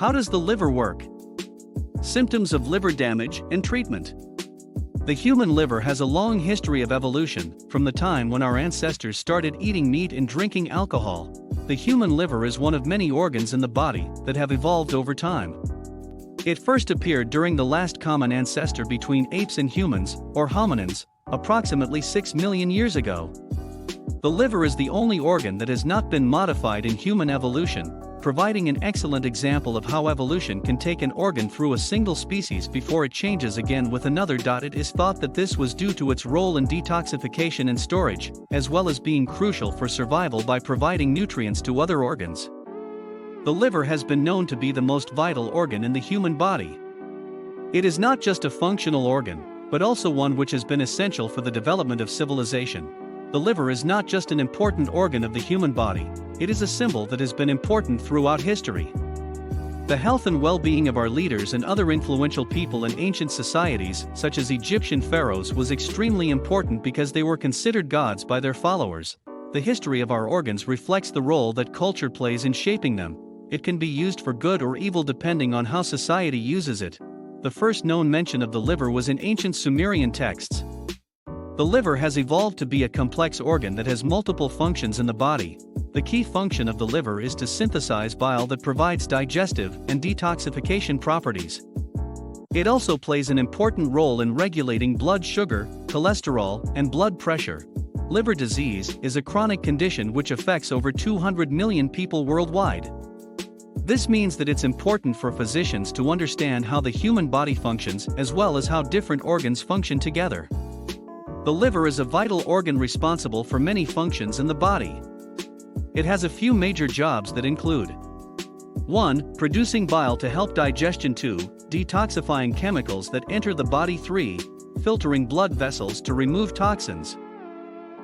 How does the liver work? Symptoms of liver damage and treatment. The human liver has a long history of evolution. From the time when our ancestors started eating meat and drinking alcohol, the human liver is one of many organs in the body that have evolved over time. It first appeared during the last common ancestor between apes and humans, or hominins, approximately 6 million years ago. The liver is the only organ that has not been modified in human evolution, providing an excellent example of how evolution can take an organ through a single species before it changes again with another. It is thought that this was due to its role in detoxification and storage, as well as being crucial for survival by providing nutrients to other organs. The liver has been known to be the most vital organ in the human body. It is not just a functional organ, but also one which has been essential for the development of civilization. The liver is not just an important organ of the human body, it is a symbol that has been important throughout history. The health and well-being of our leaders and other influential people in ancient societies, such as Egyptian pharaohs, was extremely important because they were considered gods by their followers. The history of our organs reflects the role that culture plays in shaping them. It can be used for good or evil depending on how society uses it. The first known mention of the liver was in ancient Sumerian texts. The liver has evolved to be a complex organ that has multiple functions in the body. The key function of the liver is to synthesize bile that provides digestive and detoxification properties. It also plays an important role in regulating blood sugar, cholesterol, and blood pressure. Liver disease is a chronic condition which affects over 200 million people worldwide. This means that it's important for physicians to understand how the human body functions as well as how different organs function together. The liver is a vital organ responsible for many functions in the body. It has a few major jobs that include 1. Producing bile to help digestion. 2. Detoxifying chemicals that enter the body. 3. Filtering blood vessels to remove toxins.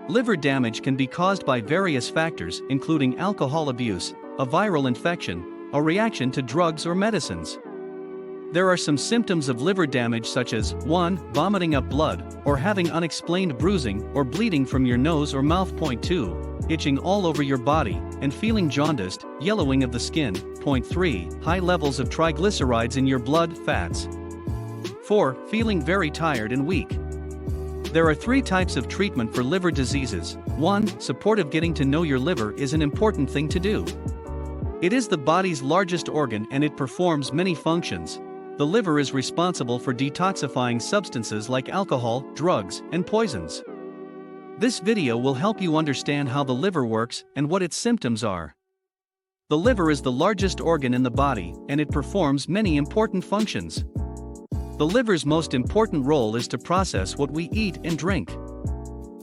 Liver damage can be caused by various factors, including alcohol abuse, a viral infection, a reaction to drugs or medicines. There are some symptoms of liver damage such as 1. Vomiting up blood, or having unexplained bruising or bleeding from your nose or mouth. 2. Itching all over your body, and feeling jaundiced, yellowing of the skin. 3. High levels of triglycerides in your blood, fats. 4. Feeling very tired and weak. There are 3 types of treatment for liver diseases. 1. Supportive. Getting to know your liver is an important thing to do. It is the body's largest organ and it performs many functions. The liver is responsible for detoxifying substances like alcohol, drugs, and poisons. This video will help you understand how the liver works and what its symptoms are. The liver is the largest organ in the body, and it performs many important functions. The liver's most important role is to process what we eat and drink.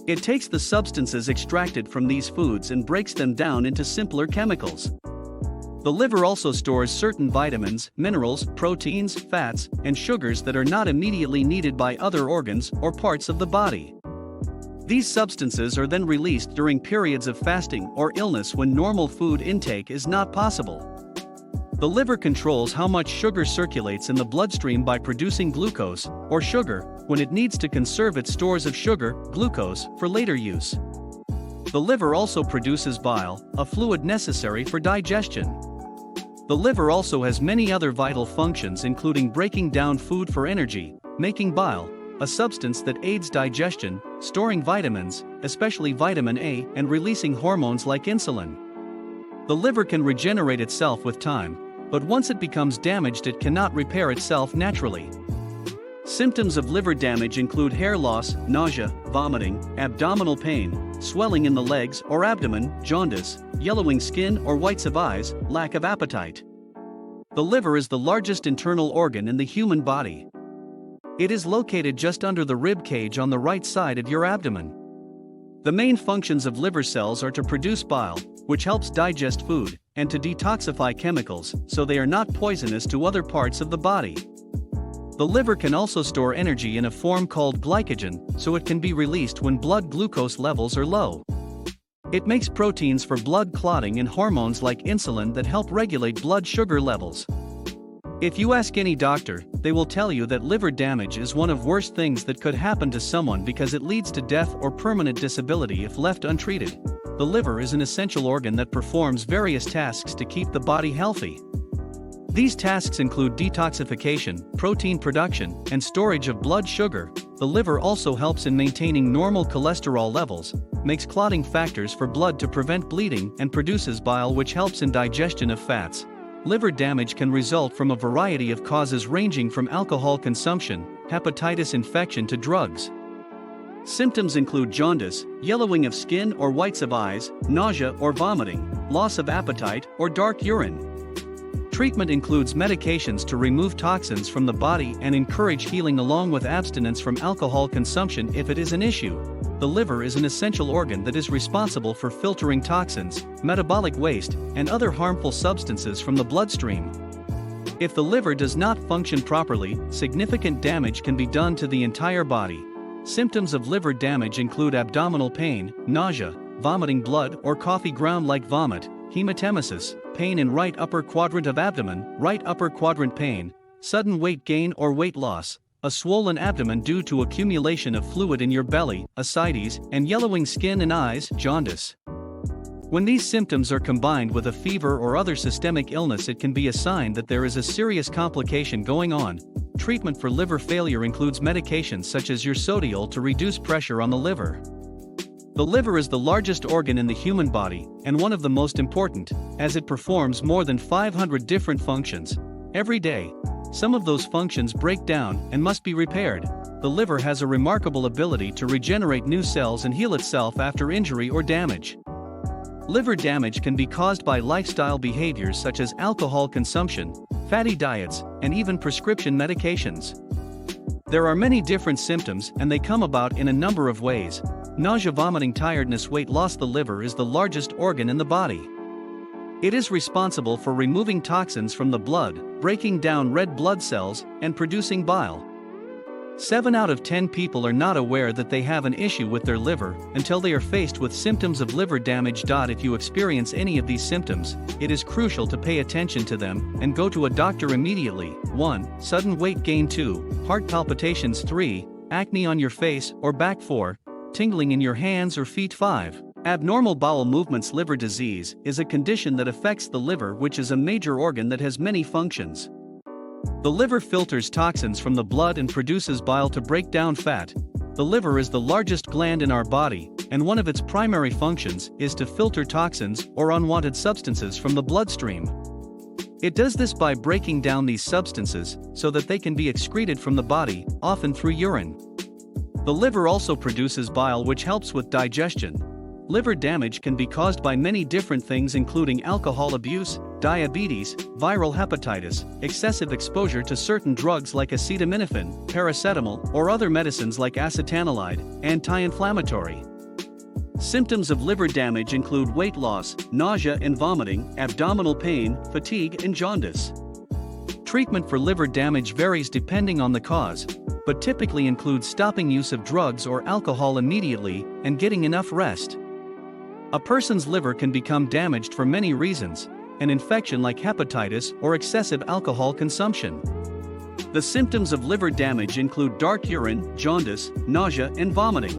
It takes the substances extracted from these foods and breaks them down into simpler chemicals. The liver also stores certain vitamins, minerals, proteins, fats, and sugars that are not immediately needed by other organs or parts of the body. These substances are then released during periods of fasting or illness when normal food intake is not possible. The liver controls how much sugar circulates in the bloodstream by producing glucose, or sugar, when it needs to conserve its stores of sugar, glucose, for later use. The liver also produces bile, a fluid necessary for digestion. The liver also has many other vital functions, including breaking down food for energy, making bile, a substance that aids digestion, storing vitamins, especially vitamin A, and releasing hormones like insulin. The liver can regenerate itself with time, but once it becomes damaged, it cannot repair itself naturally. Symptoms of liver damage include hair loss, nausea, vomiting, abdominal pain, swelling in the legs or abdomen, jaundice, yellowing skin or whites of eyes, lack of appetite. The liver is the largest internal organ in the human body. It is located just under the rib cage on the right side of your abdomen. The main functions of liver cells are to produce bile, which helps digest food, and to detoxify chemicals, so they are not poisonous to other parts of the body. The liver can also store energy in a form called glycogen, so it can be released when blood glucose levels are low. It makes proteins for blood clotting and hormones like insulin that help regulate blood sugar levels. If you ask any doctor, they will tell you that liver damage is one of the worst things that could happen to someone because it leads to death or permanent disability if left untreated. The liver is an essential organ that performs various tasks to keep the body healthy. These tasks include detoxification, protein production, and storage of blood sugar. The liver also helps in maintaining normal cholesterol levels, makes clotting factors for blood to prevent bleeding, and produces bile, which helps in digestion of fats. Liver damage can result from a variety of causes ranging from alcohol consumption, hepatitis infection to drugs. Symptoms include jaundice, yellowing of skin or whites of eyes, nausea or vomiting, loss of appetite, or dark urine. Treatment includes medications to remove toxins from the body and encourage healing, along with abstinence from alcohol consumption if it is an issue. The liver is an essential organ that is responsible for filtering toxins, metabolic waste, and other harmful substances from the bloodstream. If the liver does not function properly, significant damage can be done to the entire body. Symptoms of liver damage include abdominal pain, nausea, vomiting blood or coffee ground like vomit, hematemesis, pain in right upper quadrant of abdomen, right upper quadrant pain, sudden weight gain or weight loss, a swollen abdomen due to accumulation of fluid in your belly, ascites, and yellowing skin and eyes, jaundice. When these symptoms are combined with a fever or other systemic illness, it can be a sign that there is a serious complication going on. Treatment for liver failure includes medications such as ursodiol to reduce pressure on the liver. The liver is the largest organ in the human body, and one of the most important, as it performs more than 500 different functions. Every day, some of those functions break down and must be repaired. The liver has a remarkable ability to regenerate new cells and heal itself after injury or damage. Liver damage can be caused by lifestyle behaviors such as alcohol consumption, fatty diets, and even prescription medications. There are many different symptoms, and they come about in a number of ways. Nausea, vomiting, tiredness, weight loss. The liver is the largest organ in the body. It is responsible for removing toxins from the blood, breaking down red blood cells, and producing bile. 7 out of 10 people are not aware that they have an issue with their liver until they are faced with symptoms of liver damage. If you experience any of these symptoms, it is crucial to pay attention to them and go to a doctor immediately. 1. Sudden weight gain. 2. Heart palpitations. 3. Acne on your face or back. 4. Tingling in your hands or feet. 5. Abnormal bowel movements. Liver disease is a condition that affects the liver, which is a major organ that has many functions. The liver filters toxins from the blood and produces bile to break down fat. The liver is the largest gland in our body, and one of its primary functions is to filter toxins or unwanted substances from the bloodstream. It does this by breaking down these substances so that they can be excreted from the body, often through urine. The liver also produces bile, which helps with digestion. Liver damage can be caused by many different things, including alcohol abuse, diabetes, viral hepatitis, excessive exposure to certain drugs like acetaminophen, paracetamol, or other medicines like acetanilide, anti-inflammatory. Symptoms of liver damage include weight loss, nausea and vomiting, abdominal pain, fatigue, and jaundice. Treatment for liver damage varies depending on the cause, but typically includes stopping use of drugs or alcohol immediately and getting enough rest. A person's liver can become damaged for many reasons: an infection like hepatitis or excessive alcohol consumption. The symptoms of liver damage include dark urine, jaundice, nausea, and vomiting.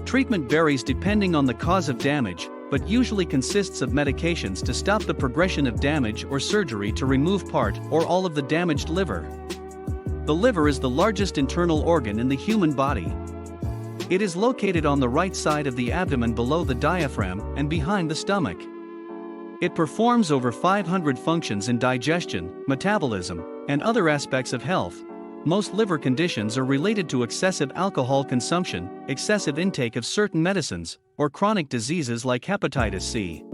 Treatment varies depending on the cause of damage, but usually consists of medications to stop the progression of damage or surgery to remove part or all of the damaged liver. The liver is the largest internal organ in the human body. It is located on the right side of the abdomen below the diaphragm and behind the stomach. It performs over 500 functions in digestion, metabolism, and other aspects of health. Most liver conditions are related to excessive alcohol consumption, excessive intake of certain medicines, or chronic diseases like hepatitis C.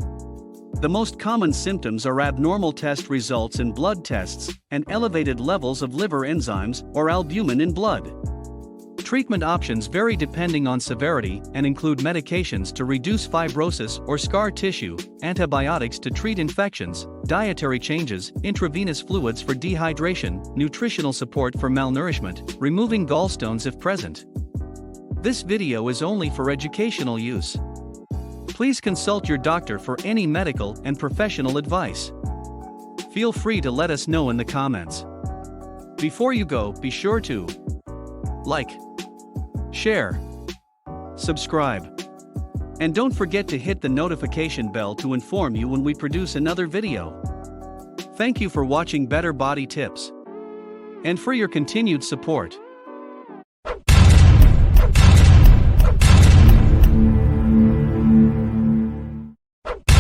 The most common symptoms are abnormal test results in blood tests and elevated levels of liver enzymes or albumin in blood. Treatment options vary depending on severity and include medications to reduce fibrosis or scar tissue, antibiotics to treat infections, dietary changes, intravenous fluids for dehydration, nutritional support for malnourishment, removing gallstones if present. This video is only for educational use. Please consult your doctor for any medical and professional advice. Feel free to let us know in the comments. Before you go, be sure to like, share, subscribe, and don't forget to hit the notification bell to inform you when we produce another video. Thank you for watching Better Body Tips and for your continued support.